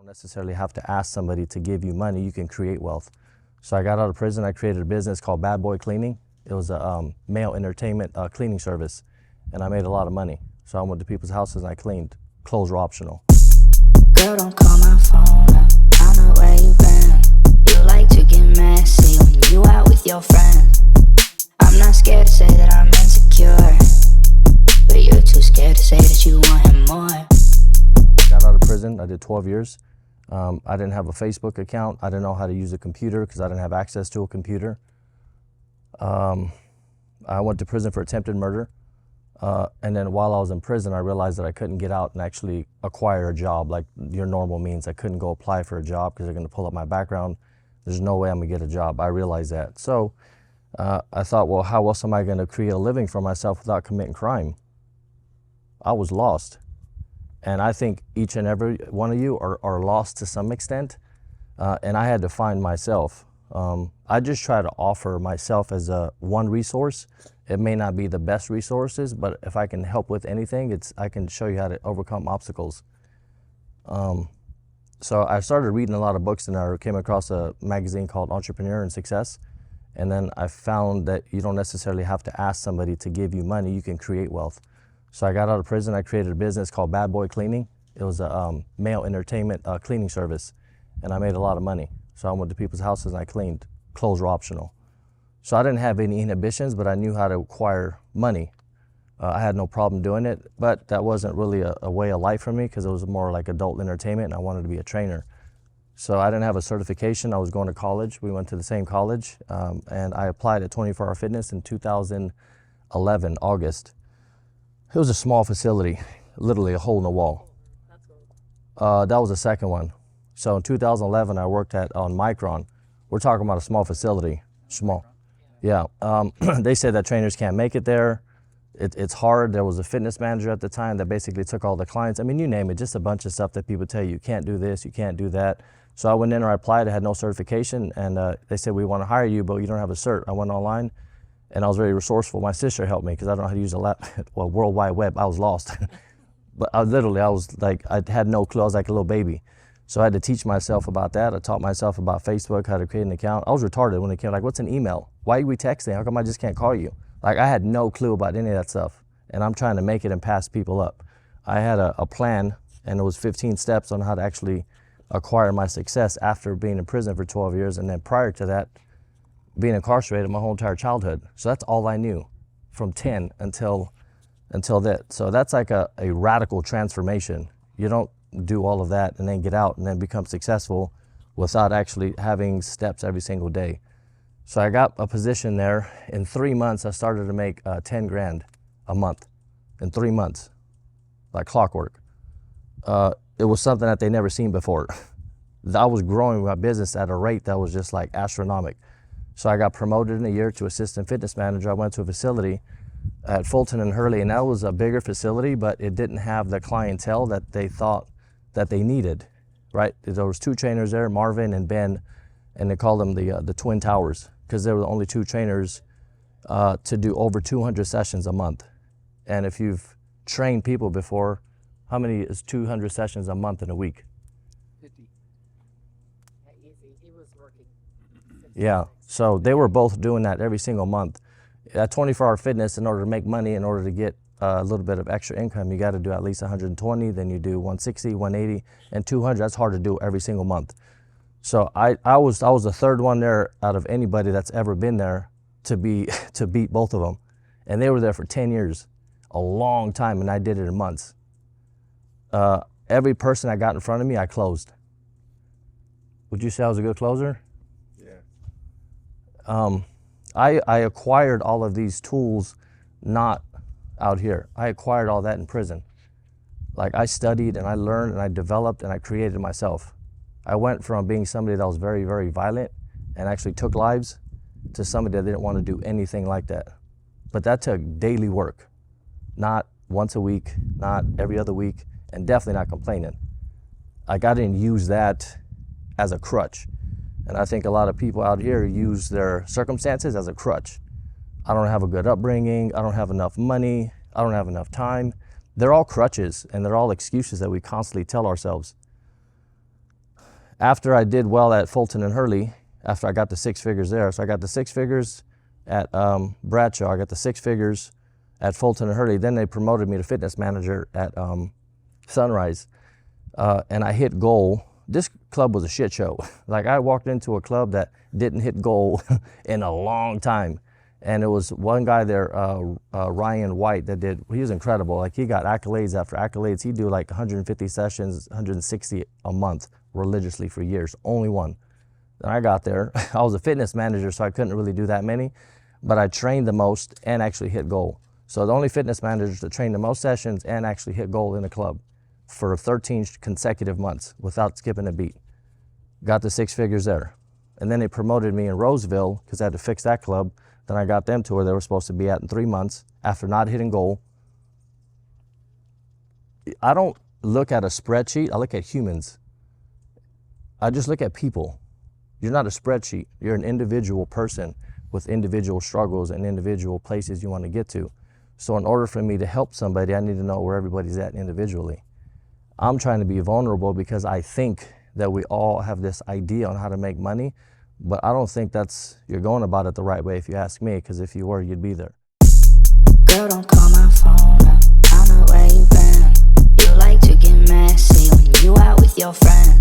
necessarily have to ask somebody to give you money. You can create wealth. So I got out of prison. I created a business called Bad Boy Cleaning. It was a male entertainment cleaning service, and I made a lot of money. So I went to people's houses and I cleaned. Clothes were optional. Girl, don't call my phone up. I know where you been. You like to get messy when you out with your friends. I'm not scared to say that I'm insecure, but you're too scared to say that you want him more. Got out of prison. I did 12 years. I didn't have a Facebook account. I didn't know how to use a computer because I didn't have access to a computer. I went to prison for attempted murder. And then while I was in prison, I realized that I couldn't get out and actually acquire a job like your normal means. I couldn't go apply for a job because they're going to pull up my background. There's no way I'm going to get a job. I realized that. So I thought, well, how else am I going to create a living for myself without committing crime? I was lost. And I think each and every one of you are lost to some extent. And I had to find myself. I just try to offer myself as one resource. It may not be the best resources, but if I can help with anything, I can show you how to overcome obstacles. So I started reading a lot of books, and I came across a magazine called Entrepreneur and Success. And then I found that you don't necessarily have to ask somebody to give you money. You can create wealth. So I got out of prison. I created a business called Bad Boy Cleaning. It was a male entertainment cleaning service, and I made a lot of money. So I went to people's houses and I cleaned. Clothes were optional. So I didn't have any inhibitions, but I knew how to acquire money. I had no problem doing it, but that wasn't really a way of life for me because it was more like adult entertainment, and I wanted to be a trainer. So I didn't have a certification. I was going to college. We went to the same college, and I applied at 24 Hour Fitness in 2011, August. It was a small facility, literally a hole in the wall. That was the second one. So in 2011, I worked on Micron. We're talking about a small facility, small. Yeah, they said that trainers can't make it there. It's hard. There was a fitness manager at the time that basically took all the clients. I mean, you name it, just a bunch of stuff that people tell you, you can't do this, you can't do that. So I went in, or I applied, I had no certification, and they said, we want to hire you, but you don't have a cert. I went online, and I was very resourceful. My sister helped me because I don't know how to use a World Wide Web. I was lost. But I was like, I had no clue. I was like a little baby. So I had to teach myself about that. I taught myself about Facebook, how to create an account. I was retarded when it came, like, what's an email? Why are we texting? How come I just can't call you? Like, I had no clue about any of that stuff. And I'm trying to make it and pass people up. I had a plan, and it was 15 steps on how to actually acquire my success after being in prison for 12 years. And then prior to that, being incarcerated my whole entire childhood. So that's all I knew from 10 until that. So that's like a radical transformation. You don't do all of that and then get out and then become successful without actually having steps every single day. So I got a position there. In 3 months, I started to make 10 grand a month in 3 months, like clockwork. It was something that they never seen before. I was growing my business at a rate that was just like astronomical. So I got promoted in a year to assistant fitness manager. I went to a facility at Fulton and Hurley, and that was a bigger facility, but it didn't have the clientele that they thought that they needed, right? There was 2 trainers there, Marvin and Ben, and they called them the Twin Towers because they were the only 2 trainers to do over 200 sessions a month. And if you've trained people before, how many is 200 sessions a month in a week? 50. Yeah, easy. He was working. Yeah, so they were both doing that every single month. At 24 Hour Fitness, in order to make money, in order to get a little bit of extra income, you got to do at least 120, then you do 160, 180, and 200. That's hard to do every single month. So I was the third one there out of anybody that's ever been there to beat both of them. And they were there for 10 years, a long time, and I did it in months. Every person I got in front of me, I closed. Would you say I was a good closer? Yeah. I acquired all of these tools not out here. I acquired all that in prison. Like, I studied and I learned and I developed and I created myself. I went from being somebody that was very, very violent and actually took lives to somebody that didn't want to do anything like that. But that took daily work, not once a week, not every other week, and definitely not complaining. Like, I didn't use that as a crutch. And I think a lot of people out here use their circumstances as a crutch. I don't have a good upbringing, I don't have enough money, I don't have enough time. They're all crutches and they're all excuses that we constantly tell ourselves. After I did well at Fulton and Hurley, after I got the 6 figures there, so I got the 6 figures at Bradshaw, I got the 6 figures at Fulton and Hurley, then they promoted me to fitness manager at Sunrise, and I hit goal. This club was a shit show. Like, I walked into a club that didn't hit goal in a long time. And it was one guy there, Ryan White, he was incredible. Like, he got accolades after accolades. He'd do like 150 sessions, 160 a month religiously for years, only one. Then I got there, I was a fitness manager, so I couldn't really do that many, but I trained the most and actually hit goal. So the only fitness managers that trained the most sessions and actually hit goal in the club for 13 consecutive months without skipping a beat. Got the 6 figures there. And then they promoted me in Roseville because I had to fix that club. Then I got them to where they were supposed to be at in 3 months after not hitting goal. I don't look at a spreadsheet, I look at humans. I just look at people. You're not a spreadsheet, you're an individual person with individual struggles and individual places you want to get to. So in order for me to help somebody, I need to know where everybody's at individually. I'm trying to be vulnerable because I think that we all have this idea on how to make money, but I don't think you're going about it the right way if you ask me, because if you were, you'd be there. Girl, don't call my phone up, I know where you been. You like to get messy when you out with your friends.